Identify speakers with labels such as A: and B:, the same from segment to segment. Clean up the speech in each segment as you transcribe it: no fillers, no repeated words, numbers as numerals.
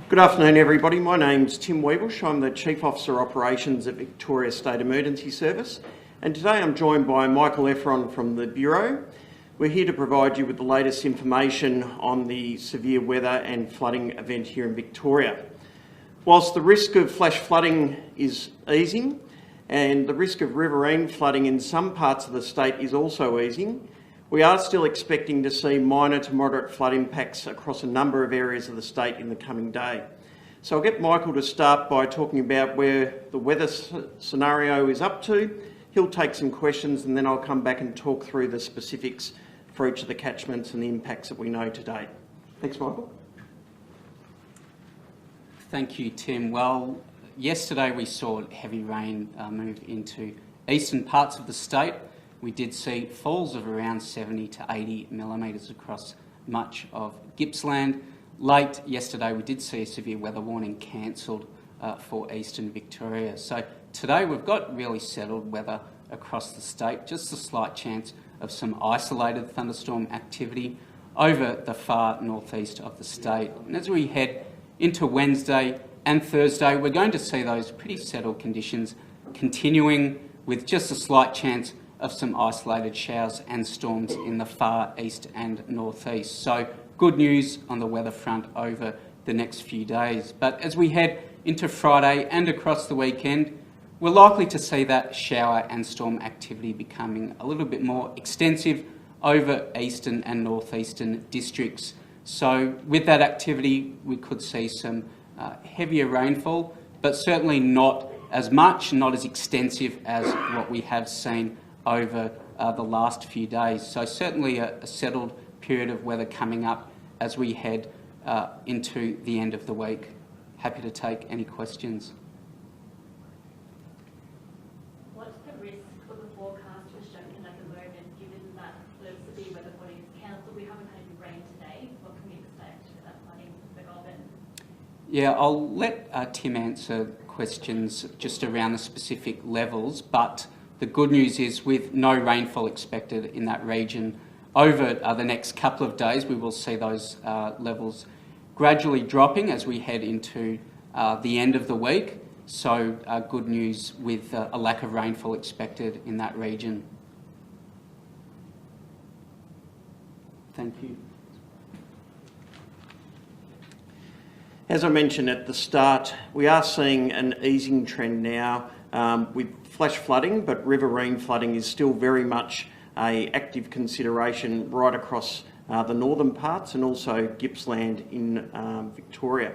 A: Good afternoon, everybody. My name's Tim Weebush. I'm the Chief Officer Operations at Victoria State Emergency Service, and today I'm joined by Michael Efron from the Bureau. We're here to provide you with the latest information on the severe weather and flooding event here in Victoria. Whilst the risk of flash flooding is easing and the risk of riverine flooding in some parts of the state is also easing, we are still expecting to see minor to moderate flood impacts across a number of areas of the state in the coming day. So I'll get Michael to start by talking about where the weather scenario is up to. He'll take some questions and then I'll come back and talk through the specifics for each of the catchments and the impacts that we know today. Thanks, Michael.
B: Thank you, Tim. Well, yesterday we saw heavy rain move into eastern parts of the state. We did see falls of around 70 to 80 millimetres across much of Gippsland. Late yesterday we did see a severe weather warning cancelled for eastern Victoria. So today we've got really settled weather across the state, just a slight chance of some isolated thunderstorm activity over the far northeast of the state. And as we head into Wednesday and Thursday, we're going to see those pretty settled conditions continuing with just a slight chance of some isolated showers and storms in the far east and northeast. So good news on the weather front over the next few days. But as we head into Friday and across the weekend, we're likely to see that shower and storm activity becoming a little bit more extensive over eastern and northeastern districts. So with that activity, we could see some heavier rainfall, but certainly not as much, not as extensive as what we have seen over the last few days. So certainly a settled period of weather coming up as we head into the end of the week. Happy to take any questions.
C: What's the risk for the forecasters showing at the moment, given that the severe weather warning is cancelled? We haven't had any rain today. What can we expect with that flooding for Goulburn?
B: Yeah, I'll let Tim answer questions just around the specific levels, but the good news is with no rainfall expected in that region over the next couple of days, we will see those levels gradually dropping as we head into the end of the week. So good news with a lack of rainfall expected in that region. Thank you.
A: As I mentioned at the start, we are seeing an easing trend now with flash flooding, but riverine flooding is still very much an active consideration right across the northern parts and also Gippsland in Victoria.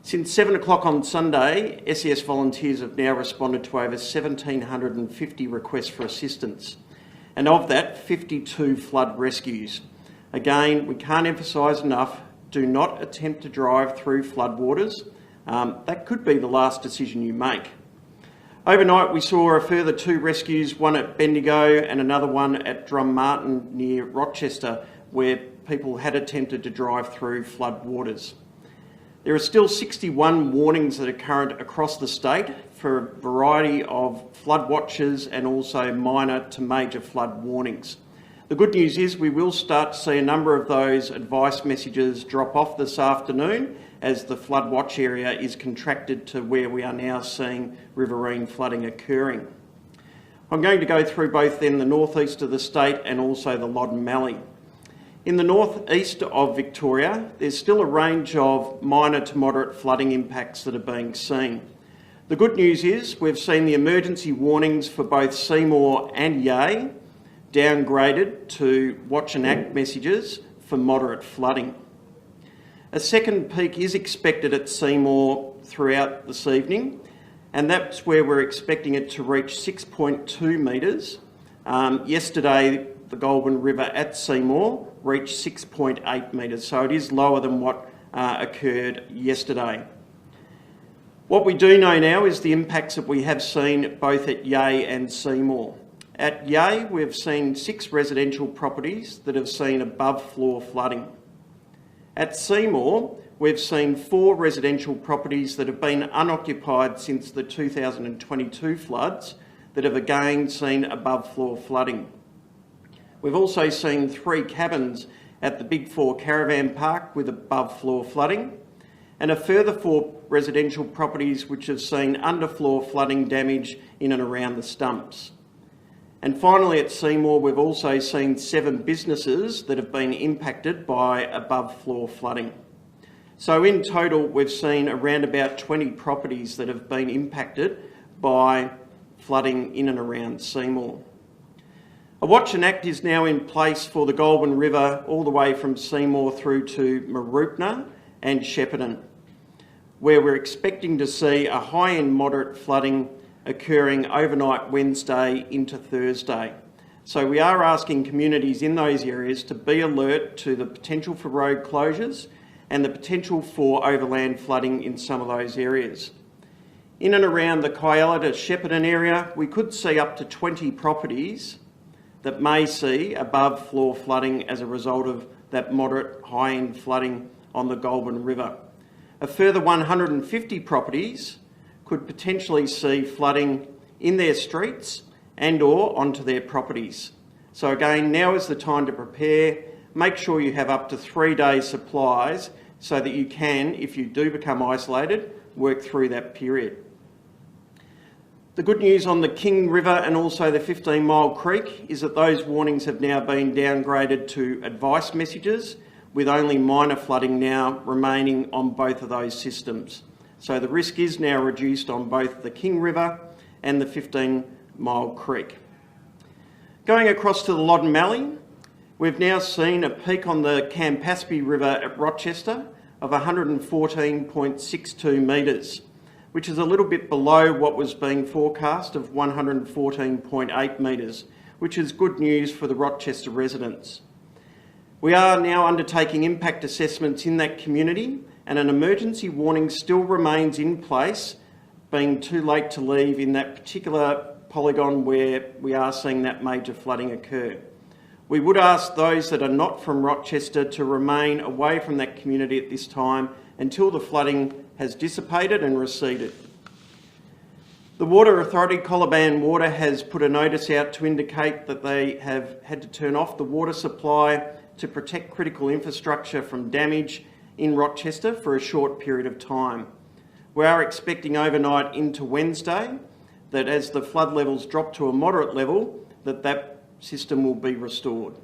A: Since 7 o'clock on Sunday, SES volunteers have now responded to over 1,750 requests for assistance, and of that, 52 flood rescues. Again, we can't emphasise enough, do not attempt to drive through floodwaters. That could be the last decision you make. Overnight, we saw a further 2 rescues, one at Bendigo and another one at Drummartin near Rochester, where people had attempted to drive through flood waters. There are still 61 warnings that are current across the state for a variety of flood watches and also minor to major flood warnings. The good news is we will start to see a number of those advice messages drop off this afternoon as the flood watch area is contracted to where we are now seeing riverine flooding occurring. I'm going to go through both then the northeast of the state and also the Loddon Mallee. In the northeast of Victoria, there's still a range of minor to moderate flooding impacts that are being seen. The good news is we've seen the emergency warnings for both Seymour and Yea downgraded to watch and act messages for moderate flooding. A second peak is expected at Seymour throughout this evening, and that's where we're expecting it to reach 6.2 metres. Yesterday, the Goulburn River at Seymour reached 6.8 metres, so it is lower than what occurred yesterday. What we do know now is the impacts that we have seen both at Yea and Seymour. At Yea, we've seen 6 residential properties that have seen above floor flooding. At Seymour, we've seen 4 residential properties that have been unoccupied since the 2022 floods that have again seen above floor flooding. We've also seen 3 cabins at the Big 4 Caravan Park with above floor flooding, and a further 4 residential properties which have seen underfloor flooding damage in and around the stumps. And finally at Seymour, we've also seen 7 businesses that have been impacted by above floor flooding. So in total, we've seen around about 20 properties that have been impacted by flooding in and around Seymour. A watch and act is now in place for the Goulburn River all the way from Seymour through to Mooroopna and Shepparton, where we're expecting to see a high-end moderate flooding occurring overnight Wednesday into Thursday. So we are asking communities in those areas to be alert to the potential for road closures and the potential for overland flooding in some of those areas. In and around the Kyella to Shepparton area, we could see up to 20 properties that may see above floor flooding as a result of that moderate high-end flooding on the Goulburn River. A further 150 properties could potentially see flooding in their streets and or onto their properties. So again, now is the time to prepare. Make sure you have up to 3 days supplies so that you can, if you do become isolated, work through that period. The good news on the King River and also the 15 Mile Creek is that those warnings have now been downgraded to advice messages, with only minor flooding now remaining on both of those systems. So the risk is now reduced on both the King River and the 15 Mile Creek. Going across to the Loddon Mallee, we've now seen a peak on the Campaspe River at Rochester of 114.62 metres, which is a little bit below what was being forecast of 114.8 metres, which is good news for the Rochester residents. We are now undertaking impact assessments in that community, and an emergency warning still remains in place, being too late to leave in that particular polygon where we are seeing that major flooding occur. We would ask those that are not from Rochester to remain away from that community at this time until the flooding has dissipated and receded. The Water Authority, Colaban Water, has put a notice out to indicate that they have had to turn off the water supply to protect critical infrastructure from damage in Rochester for a short period of time. We are expecting overnight into Wednesday that as the flood levels drop to a moderate level, that system will be restored.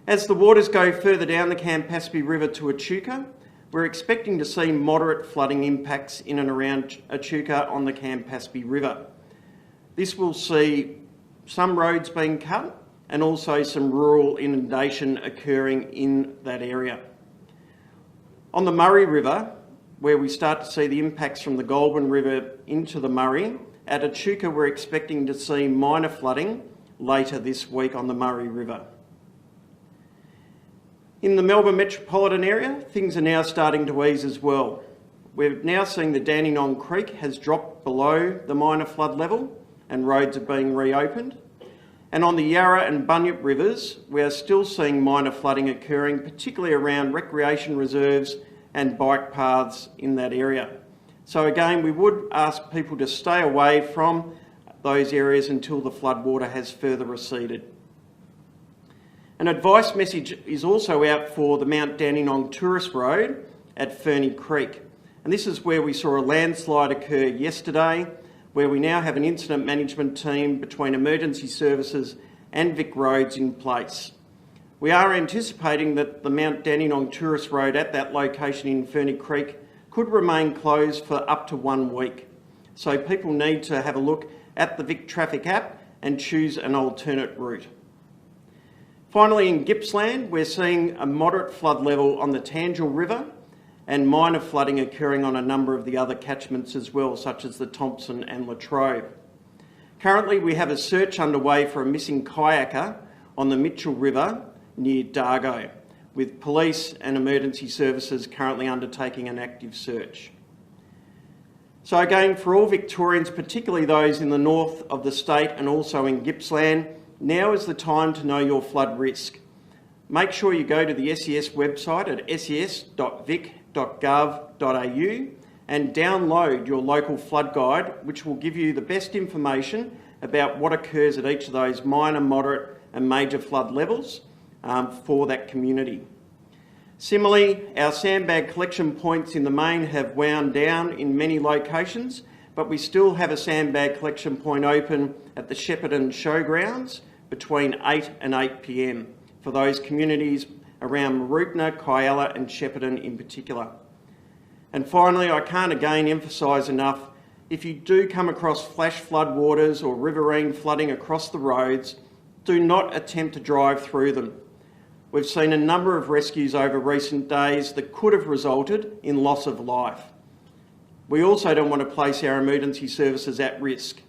A: As the waters go further down the Campaspe River to Echuca, we're expecting to see moderate flooding impacts in and around Echuca on the Campaspe River. This will see some roads being cut and also some rural inundation occurring in that area. On the Murray River, where we start to see the impacts from the Goulburn River into the Murray, at Echuca we're expecting to see minor flooding later this week on the Murray River. In the Melbourne metropolitan area, things are now starting to ease as well. We're now seeing the Dandenong Creek has dropped below the minor flood level and roads are being reopened. And on the Yarra and Bunyip rivers, we are still seeing minor flooding occurring, particularly around recreation reserves and bike paths in that area. So again, we would ask people to stay away from those areas until the floodwater has further receded. An advice message is also out for the Mount Dandenong Tourist Road at Ferny Creek. And this is where we saw a landslide occur yesterday, where we now have an incident management team between emergency services and Vic Roads in place. We are anticipating that the Mount Dandenong Tourist Road at that location in Ferny Creek could remain closed for up to 1 week. So people need to have a look at the Vic Traffic app and choose an alternate route. Finally, in Gippsland, we're seeing a moderate flood level on the Tangell River and minor flooding occurring on a number of the other catchments as well, such as the Thompson and Latrobe. Currently, we have a search underway for a missing kayaker on the Mitchell River near Dargo, with police and emergency services currently undertaking an active search. So again, for all Victorians, particularly those in the north of the state and also in Gippsland, now is the time to know your flood risk. Make sure you go to the SES website at ses.vic.gov.au and download your local flood guide, which will give you the best information about what occurs at each of those minor, moderate and major flood levels for that community. Similarly, our sandbag collection points in the main have wound down in many locations, but we still have a sandbag collection point open at the Shepparton Showgrounds between 8 and 8 p.m. for those communities around Mooroopna, Kyalla and Shepparton in particular. And finally, I can't again emphasise enough, if you do come across flash flood waters or riverine flooding across the roads, do not attempt to drive through them. We've seen a number of rescues over recent days that could have resulted in loss of life. We also don't want to place our emergency services at risk.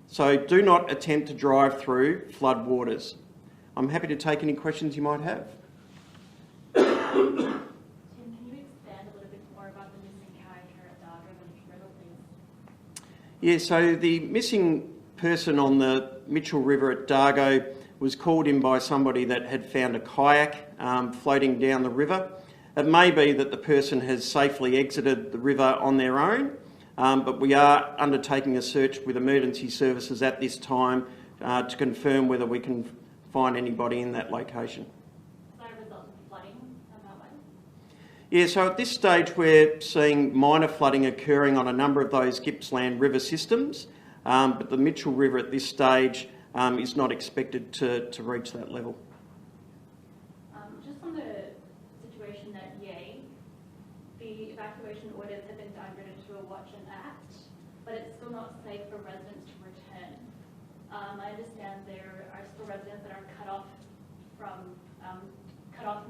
A: So do not attempt to drive through flood waters. I'm happy to take any questions you might have.
C: Tim, can you expand a little bit more about the missing character at Dargo and River, please?
A: Yeah, so the missing person on the Mitchell River at Dargo was called in by somebody that had found a kayak floating down the river. It may be that the person has safely exited the river on their own, but we are undertaking a search with emergency services at this time to confirm whether we can find anybody in that location.
C: Is that a result of flooding on that way?
A: Yeah, so at this stage we're seeing minor flooding occurring on a number of those Gippsland River systems, but the Mitchell River at this stage is not expected to reach that level.
C: Just on the situation at Yea, the evacuation orders have been downgraded to a watch and act, but it's still not safe for residents to return. I understand there are still residents that are cut off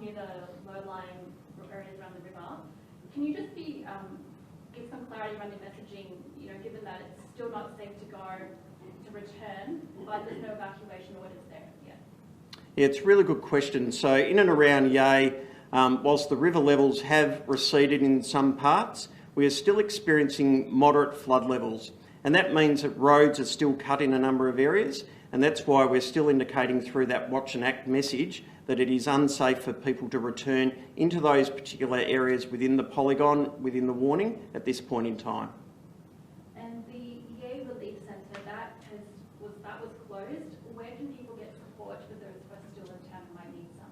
C: near the low-lying areas around the river. Can you just give some clarity around the messaging, given that it's still not safe to go to return, but there's no evacuation orders there yet?
A: Yeah, it's a really good question. So in and around Yea, whilst the river levels have receded in some parts, we are still experiencing moderate flood levels. And that means that roads are still cut in a number of areas, and that's why we're still indicating through that watch and act message that it is unsafe for people to return into those particular areas within the polygon, within the warning at this point in time.
C: And the Yea Relief Centre, that was closed. Where can people get support for those who are still in town and might need some?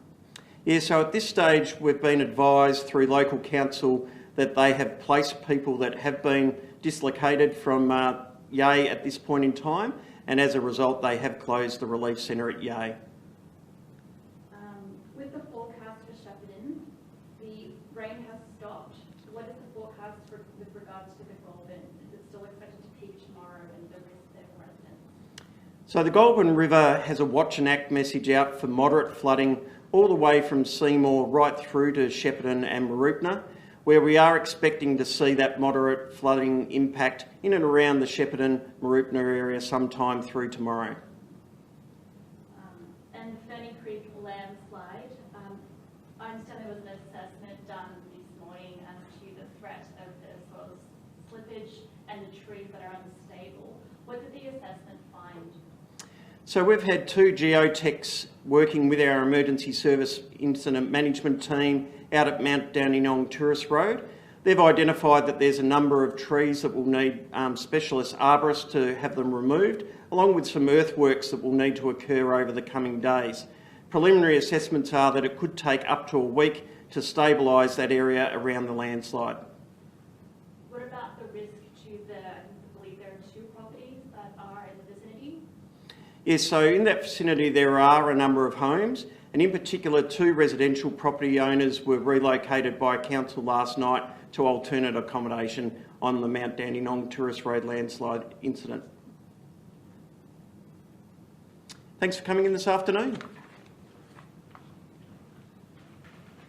A: Yeah, so at this stage we've been advised through local council that they have placed people that have been dislocated from Yea at this point in time, and as a result they have closed the relief centre at Yea.
C: With the forecast for Shepparton, the rain has stopped. What is the forecast with regards to the Goulburn? Is it still expected to peak tomorrow and the risk there for residents?
A: So the Goulburn River has a watch and act message out for moderate flooding all the way from Seymour right through to Shepparton and Mooroopna, where we are expecting to see that moderate flooding impact in and around the Shepparton, Mooroopna area sometime through tomorrow.
C: And Ferny Creek landslide, I understand there was an assessment done this morning as to the threat of the soil slippage and the trees that are unstable. What did the assessment find?
A: So we've had two geotechs working with our emergency service incident management team out at Mount Dandenong Tourist Road. They've identified that there's a number of trees that will need specialist arborists to have them removed, along with some earthworks that will need to occur over the coming days. Preliminary assessments are that it could take up to a week to stabilise that area around the landslide.
C: What about the risk to I believe there are 2 properties that are in the vicinity?
A: Yes, so in that vicinity there are a number of homes, and in particular 2 residential property owners were relocated by council last night to alternate accommodation on the Mount Dandenong Tourist Road landslide incident. Thanks for coming in this afternoon.